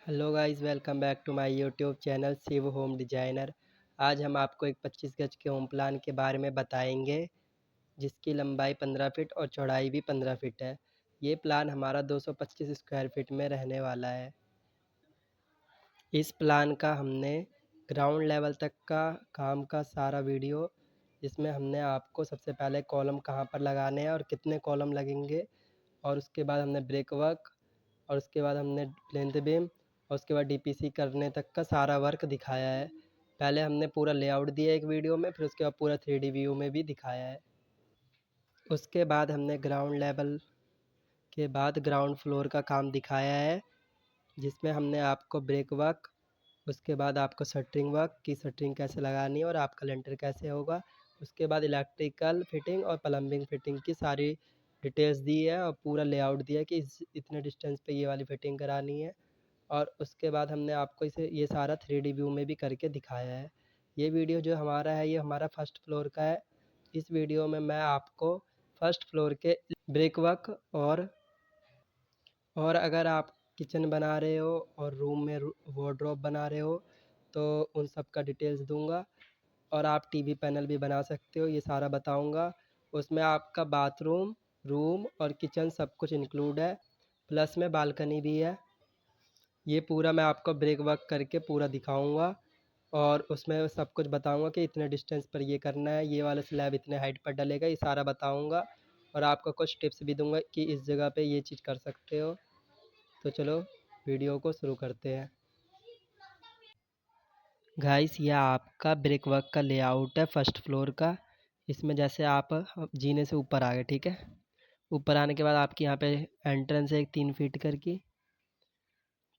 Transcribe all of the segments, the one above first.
Hello guys, welcome back to my YouTube channel Shiv home designer. आज हम आपको एक 25 गज के होम प्लान के बारे में बताएंगे, जिसकी लंबाई 15 फीट और चौड़ाई भी 15 फीट है। ये प्लान हमारा 225 स्क्वायर फीट में रहने वाला है। इस प्लान का हमने ग्राउंड लेवल तक का काम का सारा वीडियो, इसमें हमने आपको सबसे पहले कॉलम कहाँ पर लगाने हैं और कितने कॉलम लगेंगे, और उसके बाद हमने ब्रेक वर्क, और उसके बाद हमने प्लेंथ बीम, और उसके बाद डीपीसी करने तक का सारा वर्क दिखाया है। पहले हमने पूरा लेआउट दिया एक वीडियो में, फिर उसके बाद पूरा 3D व्यू में भी दिखाया है। उसके बाद हमने ग्राउंड लेवल के बाद ग्राउंड फ्लोर का काम दिखाया है, जिसमें हमने आपको ब्रेक वर्क, उसके बाद आपको शटरिंग वर्क की शटरिंग कैसे लगानी है और आपका लेंटर कैसे होगा, उसके बाद इलेक्ट्रिकल फिटिंग और प्लम्बिंग फिटिंग की सारी डिटेल्स दी है और पूरा लेआउट दिया है कि इतने डिस्टेंस पे ये वाली फिटिंग करानी है। और उसके बाद हमने आपको इसे ये सारा 3D व्यू में भी करके दिखाया है। ये वीडियो जो हमारा है, ये हमारा फर्स्ट फ्लोर का है। इस वीडियो में मैं आपको फर्स्ट फ्लोर के ब्रेक वर्क और अगर आप किचन बना रहे हो और रूम में वार्डरोब बना रहे हो तो उन सब का डिटेल्स दूंगा। और आप टीवी पैनल भी बना सकते हो, ये सारा बताऊंगा। उसमें आपका बाथरूम, रूम और किचन सब कुछ इंक्लूड है, प्लस में बालकनी भी है। ये पूरा मैं आपको ब्रेक वर्क करके पूरा दिखाऊंगा और उसमें सब कुछ बताऊंगा कि इतने डिस्टेंस पर ये करना है, ये वाला स्लैब इतने हाइट पर डलेगा, ये सारा बताऊंगा। और आपको कुछ टिप्स भी दूंगा कि इस जगह पे ये चीज़ कर सकते हो। तो चलो वीडियो को शुरू करते हैं। गाइस, यह आपका ब्रिक वर्क का लेआउट है फर्स्ट फ्लोर का। इसमें जैसे आप जीने से ऊपर आ गए, ठीक है। ऊपर आने के बाद आपकी यहाँ पे एंट्रेंस है एक 3 फीट करके।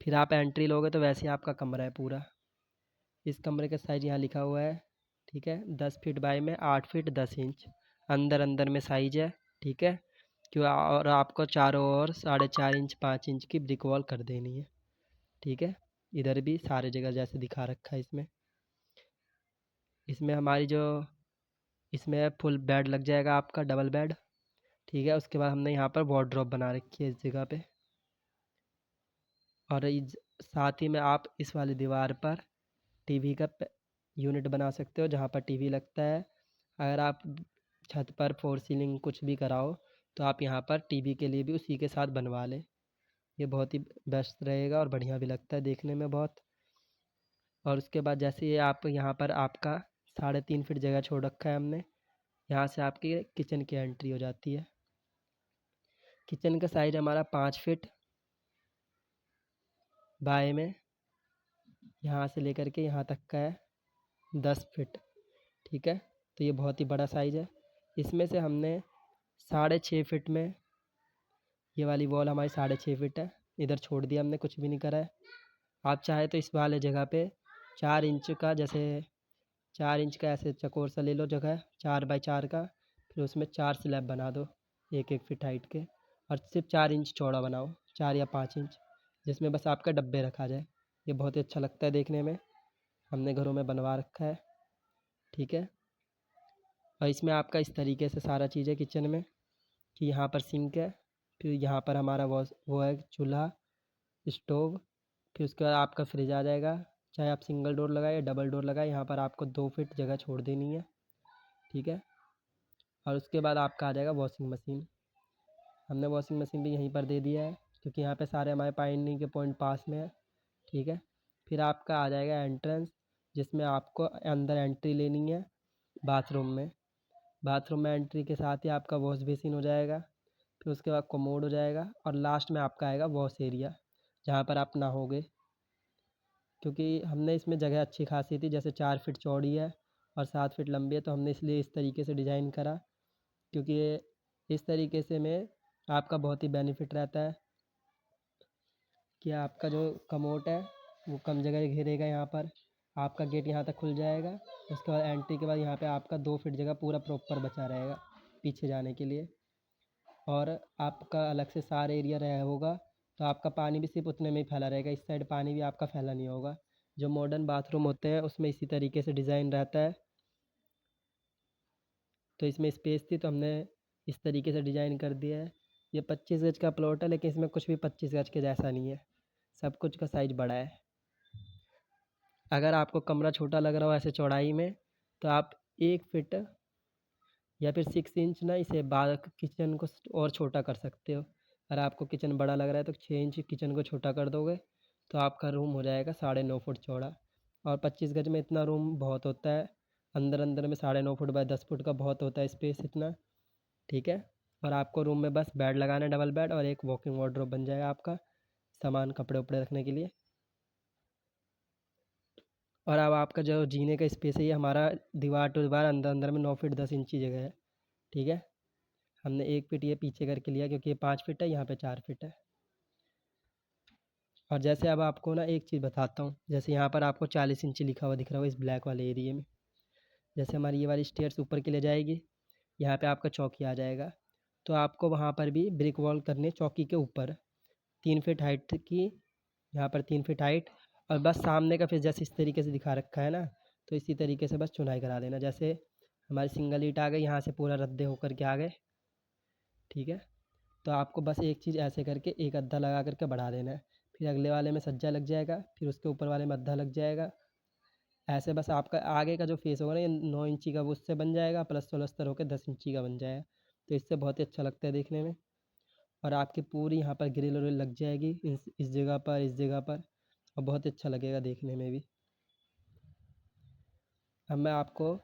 फिर आप एंट्री लोगे तो वैसे ही आपका कमरा है पूरा। इस कमरे का साइज यहाँ लिखा हुआ है, ठीक है। 10 फीट बाय में 8 फीट 10 इंच अंदर अंदर में साइज है, ठीक है। क्यों, और आपको चारों ओर 4.5 इंच 5 इंच की ब्रिक वॉल कर देनी है, ठीक है। इधर भी सारे जगह जैसे दिखा रखा है। इसमें इसमें हमारी जो इसमें फुल बेड लग जाएगा आपका, डबल बेड, ठीक है। उसके बाद हमने यहाँ पर वार्डरोब बना रखी है इस जगह पे। और साथ ही में आप इस वाली दीवार पर टीवी का यूनिट बना सकते हो, जहाँ पर टीवी लगता है। अगर आप छत पर फोर सीलिंग कुछ भी कराओ तो आप यहाँ पर टीवी के लिए भी उसी के साथ बनवा लें। ये बहुत ही बेस्ट रहेगा और बढ़िया भी लगता है देखने में बहुत। और उसके बाद जैसे ये आप यहाँ पर आपका 3.5 फीट जगह छोड़ रखा है हमने, यहाँ से आपकी किचन की एंट्री हो जाती है। किचन का साइज हमारा 5 फीट बाय में यहाँ से लेकर के यहाँ तक का है 10 फीट, ठीक है। तो ये बहुत ही बड़ा साइज़ है। इसमें से हमने 6.5 फीट में, ये वाली वॉल हमारी 6.5 फीट है, इधर छोड़ दिया हमने, कुछ भी नहीं करा है। आप चाहे तो इस वाले जगह पे 4 इंच का, जैसे 4 इंच का ऐसे चकोर सा ले लो जगह 4 बाय 4 का, फिर उसमें 4 स्लैब बना दो 1-1 फीट हाइट के, और सिर्फ 4 इंच चौड़ा बनाओ, 4 या 5 इंच, जिसमें बस आपका डब्बे रखा जाए। ये बहुत ही अच्छा लगता है देखने में, हमने घरों में बनवा रखा है, ठीक है। और इसमें आपका इस तरीके से सारा चीज़ है किचन में, कि यहाँ पर सिंक है, फिर यहाँ पर हमारा वो है चूल्हा, स्टोव, फिर उसके बाद आपका फ्रिज आ जाएगा। चाहे आप सिंगल डोर लगाए या डबल डोर लगाए, यहाँ पर आपको 2 फीट जगह छोड़ देनी है, ठीक है। और उसके बाद आपका आ जाएगा वॉशिंग मशीन। हमने वॉशिंग मशीन भी यहीं पर दे दिया है, क्योंकि यहाँ पे सारे हमारे पानी के पॉइंट पास में है, ठीक है। फिर आपका आ जाएगा एंट्रेंस, जिसमें आपको अंदर एंट्री लेनी है बाथरूम में। बाथरूम में एंट्री के साथ ही आपका वॉश बेसिन हो जाएगा, फिर उसके बाद कमोड हो जाएगा, और लास्ट में आपका आएगा वॉश एरिया, जहाँ पर आप नहाओगे। क्योंकि हमने इसमें जगह अच्छी खासी थी, जैसे 4 फीट चौड़ी है और 7 फीट लंबी है, तो हमने इसलिए इस तरीके से डिज़ाइन करा, क्योंकि इस तरीके से में आपका बहुत ही बेनिफिट रहता है कि आपका जो कमोट है वो कम जगह घेरेगा। यहाँ पर आपका गेट यहाँ तक खुल जाएगा, उसके बाद एंट्री के बाद यहाँ पे आपका 2 फीट जगह पूरा प्रॉपर बचा रहेगा पीछे जाने के लिए। और आपका अलग से सार एरिया रहा होगा, तो आपका पानी भी सिर्फ उतने में ही फैला रहेगा, इस साइड पानी भी आपका फैला नहीं होगा। जो मॉडर्न बाथरूम होते हैं उसमें इसी तरीके से डिज़ाइन रहता है। तो इसमें स्पेस थी तो हमने इस तरीके से डिज़ाइन कर दिया है। ये 25 गज का प्लॉट है, लेकिन इसमें कुछ भी 25 गज के जैसा नहीं है। सब कुछ का साइज़ बड़ा है। अगर आपको कमरा छोटा लग रहा हो ऐसे चौड़ाई में, तो आप 1 फीट या फिर 6 इंच ना इसे किचन को और छोटा कर सकते हो। अगर आपको किचन बड़ा लग रहा है तो 6 इंच किचन को छोटा कर दोगे तो आपका रूम हो जाएगा 9.5 फुट चौड़ा। और 25 गज में इतना रूम बहुत होता है। अंदर अंदर में 9.5 फुट बाय 10 फुट का बहुत होता है स्पेस इतना, ठीक है। और आपको रूम में बस बेड लगाना है, डबल बेड, और एक वॉकिंग वार्डरोब बन जाएगा आपका सामान कपड़े उपड़े रखने के लिए। और अब आपका जो जीने का स्पेस है ये हमारा दीवार टू दीवार अंदर अंदर में 9 फीट 10 इंच की जगह है, ठीक है। हमने 1 फीट ये पीछे करके लिया क्योंकि ये 5 फीट है, यहाँ पे 4 फीट है। और जैसे अब आपको ना एक चीज़ बताता हूँ, जैसे यहाँ पर आपको 40 इंच लिखा हुआ दिख रहा होगा इस ब्लैक वाले एरिया में। जैसे हमारी ये वाली स्टेयर्स ऊपर के लिए जाएगी, यहाँ पे आपका चौकी आ जाएगा, तो आपको वहाँ पर भी ब्रिक वॉल करनी है चौकी के ऊपर 3 फीट हाइट की, यहाँ पर 3 फीट हाइट। और बस सामने का फिर जैसे इस तरीके से दिखा रखा है ना, तो इसी तरीके से बस चुनाई करा देना। जैसे हमारी सिंगल ईंट आ गई, यहाँ से पूरा रद्दे होकर के आ गए, ठीक है। तो आपको बस एक चीज़ ऐसे करके एक अद्धा लगा करके बढ़ा देना है, फिर अगले वाले में सज्जा लग जाएगा, फिर उसके ऊपर वाले में अद्धा लग जाएगा। ऐसे बस आपका आगे का जो फेस होगा ना ये 9 इंची का वो उससे बन जाएगा, प्लस सोलस्तर होकर 10 इंची का बन जाएगा। तो इससे बहुत ही अच्छा लगता है देखने में। और आपकी पूरी यहाँ पर ग्रिल व्रिल लग जाएगी इस जगह पर, इस जगह पर, और बहुत अच्छा लगेगा देखने में भी। अब मैं आपको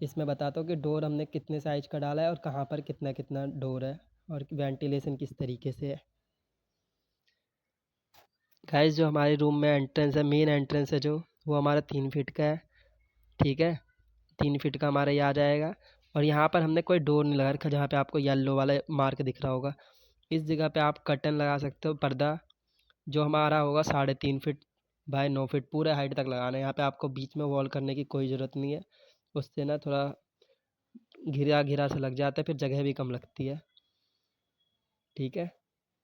इसमें बताता हूँ कि डोर हमने कितने साइज का डाला है और कहाँ पर कितना कितना डोर है और वेंटिलेशन किस तरीके से है। गाइस जो हमारे रूम में एंट्रेंस है, मेन एंट्रेंस है जो, वो हमारा 3 फीट का है, ठीक है। 3 फीट का हमारा ये आ जाएगा। और यहाँ पर हमने कोई डोर नहीं लगा रखा, जहाँ पे आपको येलो वाला मार्क दिख रहा होगा इस जगह पे आप कर्टन लगा सकते हो, पर्दा, जो हमारा होगा 3.5 फीट बाय 9 फीट पूरे हाइट तक लगाना है। यहाँ पे आपको बीच में वॉल करने की कोई ज़रूरत नहीं है, उससे ना थोड़ा घिरा घिरा सा लग जाता है, फिर जगह भी कम लगती है, ठीक है।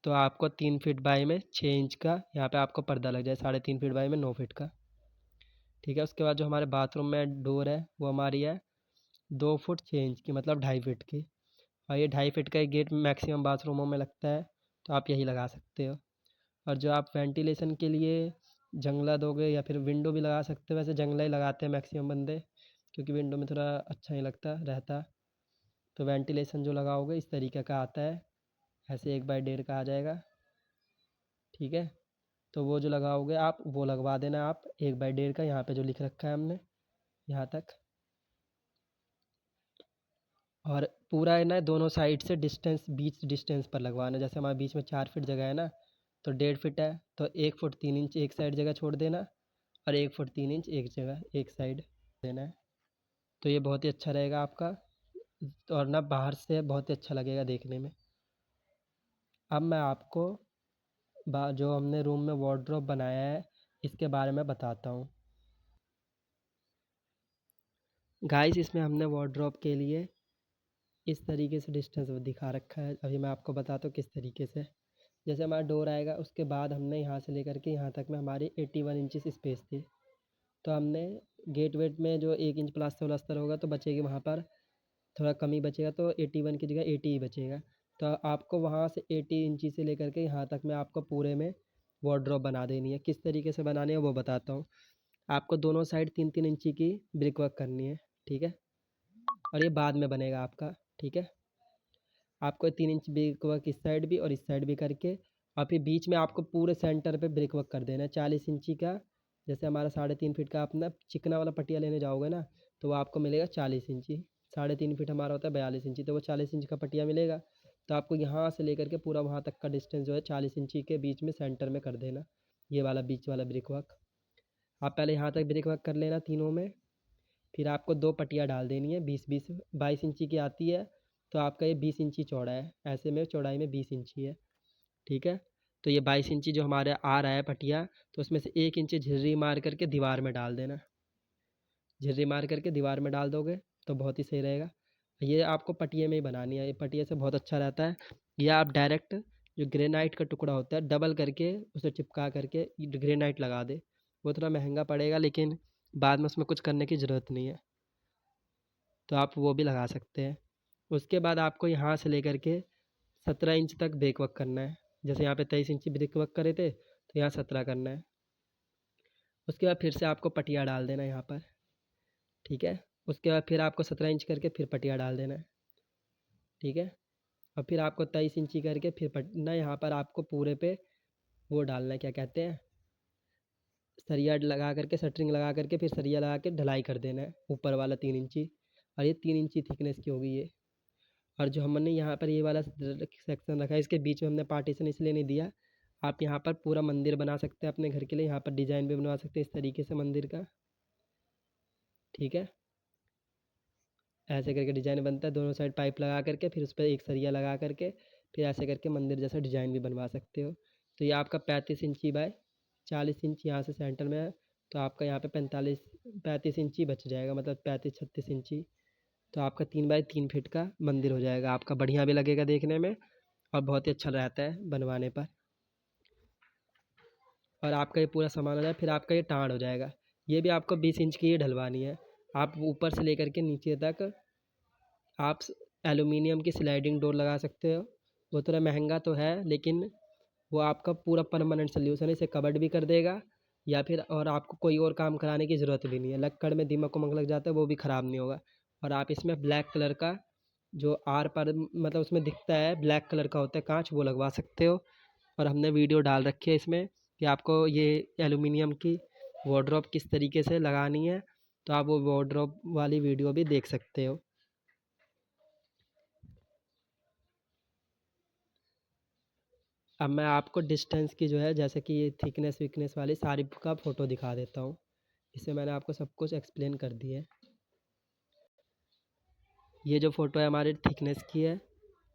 तो आपको 3 फीट बाई में 6 इंच का यहाँ पे आपको पर्दा लग जाए, 3.5 फीट बाई में 9 फीट का, ठीक है। उसके बाद जो हमारे बाथरूम में डोर है वो हमारी है 2 फुट 6 इंच की, मतलब 2.5 फीट की। और ये 2.5 फीट का एक गेट मैक्सिमम बाथरूमों में लगता है, तो आप यही लगा सकते हो। और जो आप वेंटिलेशन के लिए जंगला दोगे या फिर विंडो भी लगा सकते हो, वैसे जंगला ही लगाते हैं मैक्सिमम बंदे, क्योंकि विंडो में थोड़ा अच्छा नहीं लगता रहता। तो वेंटिलेशन जो लगाओगे इस तरीके का आता है, ऐसे 1/1.5 का आ जाएगा, ठीक है। तो वो जो लगाओगे आप वो लगवा देना आप 1/1.5 का, यहाँ पे जो लिख रखा है हमने यहाँ तक। और पूरा है ना दोनों साइड से डिस्टेंस, बीच डिस्टेंस पर लगवाना। जैसे हमारे बीच में 4 फीट जगह है ना, तो 1.5 फीट है, तो 1 फुट 3 इंच एक साइड जगह छोड़ देना, और 1 फुट 3 इंच एक जगह एक साइड देना है। तो ये बहुत ही अच्छा रहेगा आपका, और ना बाहर से बहुत ही अच्छा लगेगा देखने में। अब मैं आपको जो हमने रूम में वार्डरोब बनाया है इसके बारे में बताता हूँ। गाइस इसमें हमने वार्डरोब के लिए इस तरीके से डिस्टेंस दिखा रखा है, अभी मैं आपको बताता हूँ किस तरीके से। जैसे हमारा डोर आएगा उसके बाद हमने यहाँ से लेकर के यहाँ तक में हमारी 81 इंचेस स्पेस थी, तो हमने गेट वेट में जो 1 इंच प्लास्टर व्लास्टर होगा तो बचेगी वहाँ पर, थोड़ा कमी बचेगा, तो 81 की जगह 80 ही बचेगा। तो आपको वहाँ से 80 इंची से लेकर के यहाँ तक में आपको पूरे में वार्डरोब बना देनी है। किस तरीके से बनानी है वो बताता हूँ। आपको दोनों साइड 3-3 इंची की ब्रिक वर्क करनी है, ठीक है। और ये बाद में बनेगा आपका, ठीक है। आपको 3 इंच ब्रिक वर्क इस साइड भी और इस साइड भी करके, और फिर बीच में आपको पूरे सेंटर पे ब्रिक वर्क कर देना है 40 इंची का। जैसे हमारा 3.5 फीट का आप ना चिकना वाला पटिया लेने जाओगे ना, तो वो आपको मिलेगा 40 इंची। 3.5 फीट हमारा होता है 42 इंची, तो वो 40 इंच का पटिया मिलेगा। तो आपको यहाँ से लेकर के पूरा वहाँ तक का डिस्टेंस जो है 40 इंची के बीच में सेंटर में कर देना, ये वाला बीच वाला ब्रिक वर्क। आप पहले यहाँ तक ब्रिक वर्क कर लेना तीनों में, फिर आपको 2 पट्टियाँ डाल देनी है 20-20, 22 इंची की आती है, तो आपका ये 20 इंची चौड़ा है, ऐसे में चौड़ाई में 20 इंची है, ठीक है। तो ये 22 इंची जो हमारे आ रहा है पट्टिया, तो उसमें से 1 इंची झिर्री मार करके दीवार में डाल देना। झिर्री मार करके दीवार में डाल दोगे तो बहुत ही सही रहेगा। ये आपको पटिये में ही बनानी है, ये पटिये से बहुत अच्छा रहता है। या आप डायरेक्ट जो ग्रेनाइट का टुकड़ा होता है डबल करके उसे चिपका करके ग्रेनाइट लगा दे, वो थोड़ा महंगा पड़ेगा लेकिन बाद में उसमें कुछ करने की ज़रूरत नहीं है, तो आप वो भी लगा सकते हैं। उसके बाद आपको यहाँ से लेकर के 17 इंच तक ब्रेक वर्क करना है। जैसे यहाँ पे 23 इंची ब्रेक वर्क करे थे, तो तो यहाँ 17 करना है। उसके बाद फिर से आपको पटिया डाल देना है यहाँ पर, ठीक है। उसके बाद फिर आपको 17 इंच करके फिर पटिया डाल देना है, ठीक है। और फिर आपको 23 इंची करके फिर पटना, यहाँ पर आपको पूरे पे वो डालना है, क्या कहते हैं, सरिया लगा करके, शटरिंग लगा करके फिर सरिया लगा के ढलाई कर देना है ऊपर वाला 3 इंची। और ये 3 इंची थिकनेस की होगी ये। और जो हमने यहाँ पर ये वाला सेक्शन रखा है, इसके बीच में हमने पार्टीशन इसलिए नहीं दिया, आप यहाँ पर पूरा मंदिर बना सकते हैं अपने घर के लिए, यहाँ पर डिज़ाइन भी बनवा सकते हैं इस तरीके से मंदिर का, ठीक है। ऐसे करके डिज़ाइन बनता है, दोनों साइड पाइप लगा करके फिर उस पर एक सरिया लगा करके फिर ऐसे करके मंदिर जैसा डिज़ाइन भी बनवा सकते हो। तो ये आपका 35 इंची बाय 40 इंच यहाँ से सेंटर में है, तो आपका यहाँ पे 35 इंची बच जाएगा, मतलब 35-36 इंची। तो आपका 3 बाय 3 फीट का मंदिर हो जाएगा आपका, बढ़िया भी लगेगा देखने में और बहुत ही अच्छा रहता है बनवाने पर। और आपका ये पूरा सामान हो जाए, फिर आपका ये टाँड़ हो जाएगा। ये भी आपको 20 इंच की ही ढलवानी है। आप ऊपर से लेकर के नीचे तक आप एलुमिनियम की स्लाइडिंग डोर लगा सकते हो। वो थोड़ा महंगा तो है, लेकिन वो आपका पूरा परमानेंट सोल्यूशन है, इसे कवर्ड भी कर देगा, या फिर और आपको कोई और काम कराने की ज़रूरत भी नहीं है। लक्कड़ में दीमक उमक लग जाता है, वो भी ख़राब नहीं होगा। और आप इसमें ब्लैक कलर का जो आर पर मतलब उसमें दिखता है ब्लैक कलर का होता है कांच, वो लगवा सकते हो। और हमने वीडियो डाल रखी है इसमें कि आपको ये एलुमिनियम की वार्डरोब किस तरीके से लगानी है, तो आप वो वार्डरोब वाली वीडियो भी देख सकते हो। अब मैं आपको डिस्टेंस की जो है, जैसे कि ये थिकनेस विकनेस वाली सारी का फ़ोटो दिखा देता हूँ। इससे मैंने आपको सब कुछ एक्सप्लेन कर दिया है। ये जो फ़ोटो है हमारे थिकनेस की है,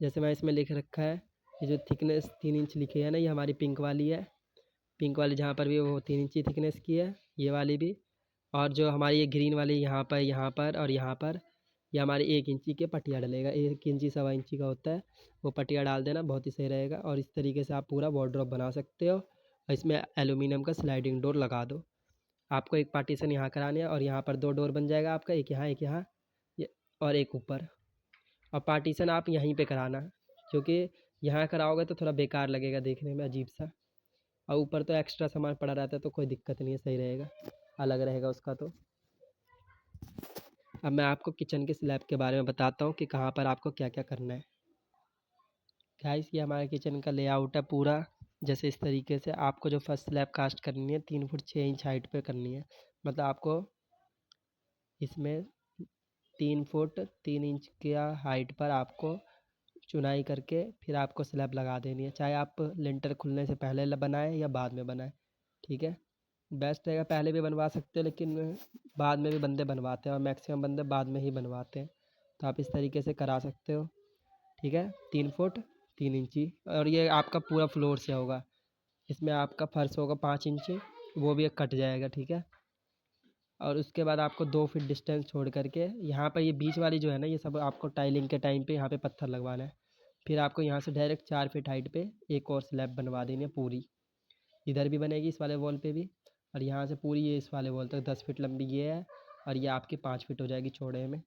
जैसे मैं इसमें लिख रखा है, ये जो थिकनेस 3 इंच लिखी है ना, ये हमारी पिंक वाली है। पिंक वाली जहाँ पर भी वो 3 इंची थिकनेस की है, ये वाली भी। और जो हमारी ये ग्रीन वाली यहाँ पर और यहाँ पर, ये हमारी 1 इंची के पटिया डलेगा, 1 इंची 1.25 इंची का होता है, वो पटिया डाल देना, बहुत ही सही रहेगा। और इस तरीके से आप पूरा वार्डरोब बना सकते हो, और इसमें एल्यूमीनियम का स्लाइडिंग डोर लगा दो। आपको एक पार्टीशन यहाँ करानी है, और यहाँ पर 2 डोर बन जाएगा आपका, एक यहाँ और एक ऊपर। और पार्टीशन आप यहीं पे कराना, क्योंकि यहाँ कराओगे तो थोड़ा बेकार लगेगा देखने में, अजीब सा। और ऊपर तो एक्स्ट्रा सामान पड़ा रहता है, तो कोई दिक्कत नहीं है, सही रहेगा, अलग रहेगा उसका। तो अब मैं आपको किचन के स्लैब के बारे में बताता हूँ कि कहाँ पर आपको क्या क्या करना है। गाइस, ये हमारे किचन का लेआउट है पूरा, जैसे इस तरीके से। आपको जो फर्स्ट स्लैब कास्ट करनी है 3 फुट 6 इंच हाइट पे करनी है, मतलब आपको इसमें 3 फुट 3 इंच का हाइट पर आपको चुनाई करके फिर आपको स्लैब लगा देनी है, चाहे आप लिंटर खुलने से पहले बनाएं या बाद में बनाएं, ठीक है। बेस्ट रहेगा पहले भी बनवा सकते हो, लेकिन बाद में भी बंदे बनवाते हैं, और मैक्सिमम बंदे बाद में ही बनवाते हैं। तो आप इस तरीके से करा सकते हो, ठीक है। 3 फुट 3 इंची, और ये आपका पूरा फ्लोर से होगा। इसमें आपका फर्श होगा 5 इंची, वो भी एक कट जाएगा, ठीक है। और उसके बाद आपको 2 फीट डिस्टेंस छोड़ करके यहाँ पर ये बीच वाली जो है ना, ये सब आपको टाइलिंग के टाइम पे यहाँ पे पत्थर लगवाना है। फिर आपको यहाँ से डायरेक्ट 4 फीट हाइट पे एक और स्लैब बनवा देनी है पूरी। इधर भी बनेगी इस वाले वॉल पे भी, और यहाँ से पूरी ये इस वाले वॉल तक 10 फीट लंबी ये है, और ये आपकी 5 फीट हो जाएगी चौड़े में,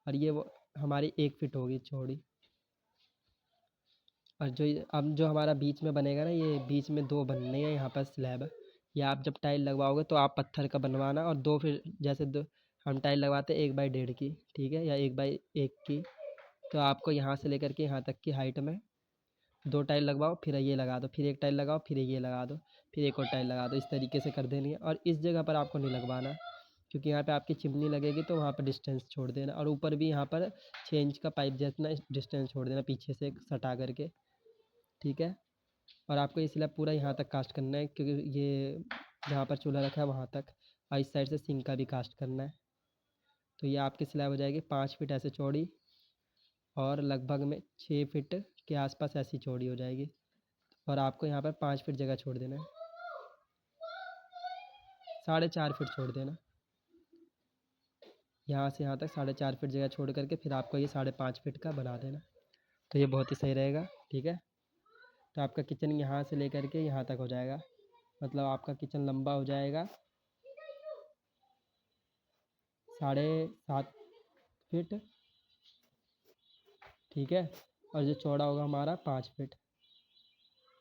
और ये वो हमारी 1 फीट होगी चौड़ी। और अब जो हमारा बीच में बनेगा ना, ये बीच में 2 बनने हैं यहाँ पर स्लैब। या आप जब टाइल लगवाओगे तो आप पत्थर का बनवाना, और 2 फिर जैसे हम टाइल लगवाते हैं 1/1.5 की, ठीक है, या 1/1 की। तो आपको यहाँ से लेकर के यहाँ तक की हाइट में 2 टाइल लगवाओ, फिर ये लगा दो, फिर एक टाइल लगाओ, फिर ये लगा दो, फिर एक और टाइल लगा दो, इस तरीके से कर देनी है। और इस जगह पर आपको नहीं लगवाना, क्योंकि यहाँ पे आपकी चिमनी लगेगी, तो वहाँ पर डिस्टेंस छोड़ देना। और ऊपर भी यहाँ पर 6 इंच का पाइप जितना डिस्टेंस छोड़ देना पीछे से सटा करके, ठीक है। और आपको ये स्लैब पूरा यहाँ तक कास्ट करना है, क्योंकि ये जहाँ पर चूल्हा रखा है वहाँ तक, और इस साइड से सिंक का भी कास्ट करना है। तो ये आपकी स्लैब हो जाएगी 5 फीट ऐसे चौड़ी, और लगभग में 6 फीट के आसपास ऐसी चौड़ी हो जाएगी। और आपको यहाँ पर 5 फीट जगह छोड़ देना है, 4.5 फीट छोड़ देना, यहाँ से यहाँ तक 4.5 फीट जगह छोड़ करके फिर आपको ये 5.5 फीट का बना देना। तो ये बहुत ही सही रहेगा, ठीक है। तो आपका किचन यहाँ से लेकर के यहाँ तक हो जाएगा, मतलब आपका किचन लंबा हो जाएगा 7.5 फीट, ठीक है। और जो चौड़ा होगा हमारा 5 फीट।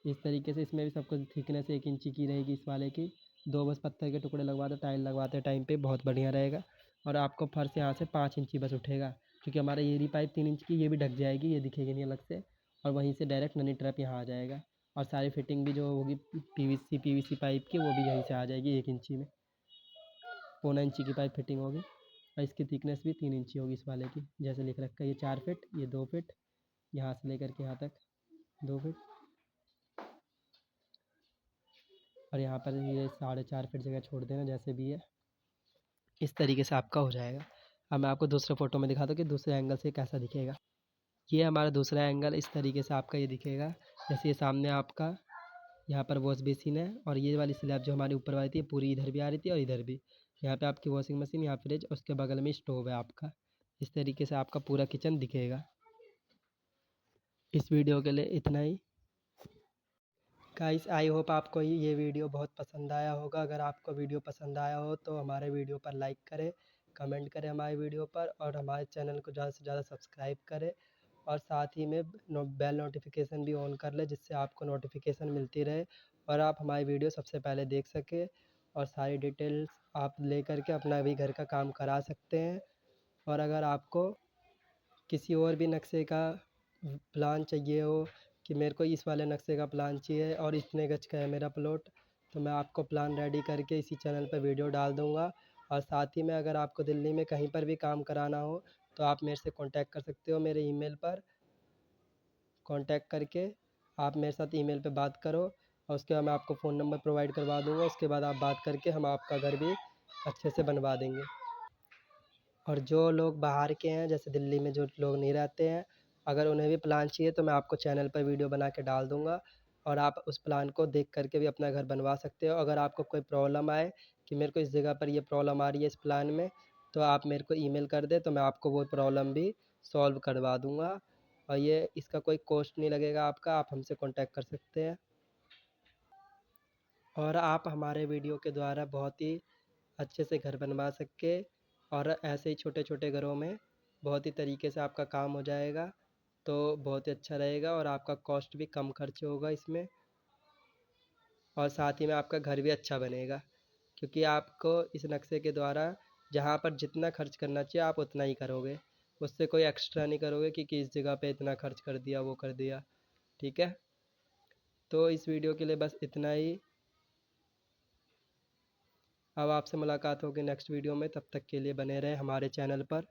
इस तरीके से इसमें भी सब कुछ थिकनेस 1 इंची की रहेगी इस वाले की। 2 बस पत्थर के टुकड़े लगवा दो टाइल लगवाते टाइम पे, बहुत बढ़िया रहेगा। और आपको फर्श यहाँ से 5 इंची बस उठेगा, क्योंकि हमारा ये रही पाइप 3 इंच की, ये भी ढक जाएगी, ये दिखेगी नहीं अलग से। और वहीं से डायरेक्ट ननी ट्रैप यहाँ आ जाएगा। और सारी फिटिंग भी जो होगी पीवीसी पाइप की, वो भी यहीं से आ जाएगी 1 इंची में। 1.25 इंची की पाइप फिटिंग होगी। और इसकी थिकनेस भी 3 इंची होगी इस वाले की, जैसे लिख रखा है। ये 4 फिट, ये 2 फिट, यहाँ से लेकर के यहाँ तक 2 फिट, और यहाँ पर ये 4.5 फिट जगह छोड़ देना, जैसे भी है। इस तरीके से आपका हो जाएगा। अब मैं आपको दूसरे फ़ोटो में दिखाता हूँ कि दूसरे एंगल से कैसा दिखेगा। ये हमारा दूसरा एंगल इस तरीके से आपका ये दिखेगा। जैसे ये सामने आपका यहाँ पर वॉश बेसिन है, और ये वाली स्लैब जो हमारी ऊपर वाली थी पूरी इधर भी आ रही थी और इधर भी। यहाँ पे आपकी वॉशिंग मशीन, यहाँ फ्रिज, उसके बगल में स्टोव है आपका। इस तरीके से आपका पूरा किचन दिखेगा। इस वीडियो के लिए इतना ही। गाइस, आई होप आपको ये वीडियो बहुत पसंद आया होगा। अगर आपको वीडियो पसंद आया हो तो हमारे वीडियो पर लाइक करें, कमेंट करें हमारे वीडियो पर, और हमारे चैनल को ज़्यादा से ज़्यादा सब्सक्राइब करें। और साथ ही में बेल नोटिफिकेशन भी ऑन कर लें, जिससे आपको नोटिफिकेशन मिलती रहे और आप हमारी वीडियो सबसे पहले देख सकें। और सारी डिटेल्स आप ले करके अपना भी घर का काम करा सकते हैं। और अगर आपको किसी और भी नक्शे का प्लान चाहिए हो कि मेरे को इस वाले नक्शे का प्लान चाहिए और इतने गज का है मेरा प्लॉट, तो मैं आपको प्लान रेडी करके इसी चैनल पर वीडियो डाल दूँगा। और साथ ही में अगर आपको दिल्ली में कहीं पर भी काम कराना हो तो आप मेरे से कॉन्टैक्ट कर सकते हो। मेरे ईमेल पर कॉन्टैक्ट करके आप मेरे साथ ईमेल पे बात करो, और उसके बाद मैं आपको फ़ोन नंबर प्रोवाइड करवा दूँगा। उसके बाद आप बात करके हम आपका घर भी अच्छे से बनवा देंगे। और जो लोग बाहर के हैं, जैसे दिल्ली में जो लोग नहीं रहते हैं, अगर उन्हें भी प्लान चाहिए तो मैं आपको चैनल पर वीडियो बना के डाल दूँगा, और आप उस प्लान को देख कर के भी अपना घर बनवा सकते हो। अगर आपको कोई प्रॉब्लम आए कि मेरे को इस जगह पर ये प्रॉब्लम आ रही है इस प्लान में, तो आप मेरे को ईमेल कर दें, तो मैं आपको वो प्रॉब्लम भी सॉल्व करवा दूँगा। और ये इसका कोई कॉस्ट नहीं लगेगा आपका, आप हमसे कॉन्टैक्ट कर सकते हैं। और आप हमारे वीडियो के द्वारा बहुत ही अच्छे से घर बनवा सके, और ऐसे ही छोटे छोटे घरों में बहुत ही तरीके से आपका काम हो जाएगा, तो बहुत ही अच्छा रहेगा और आपका कॉस्ट भी कम खर्च होगा इसमें। और साथ ही में आपका घर भी अच्छा बनेगा, क्योंकि आपको इस नक्शे के द्वारा जहाँ पर जितना खर्च करना चाहिए आप उतना ही करोगे, उससे कोई एक्स्ट्रा नहीं करोगे कि इस जगह पे इतना खर्च कर दिया वो कर दिया। ठीक है, तो इस वीडियो के लिए बस इतना ही। अब आपसे मुलाकात होगी नेक्स्ट वीडियो में, तब तक के लिए बने रहें हमारे चैनल पर।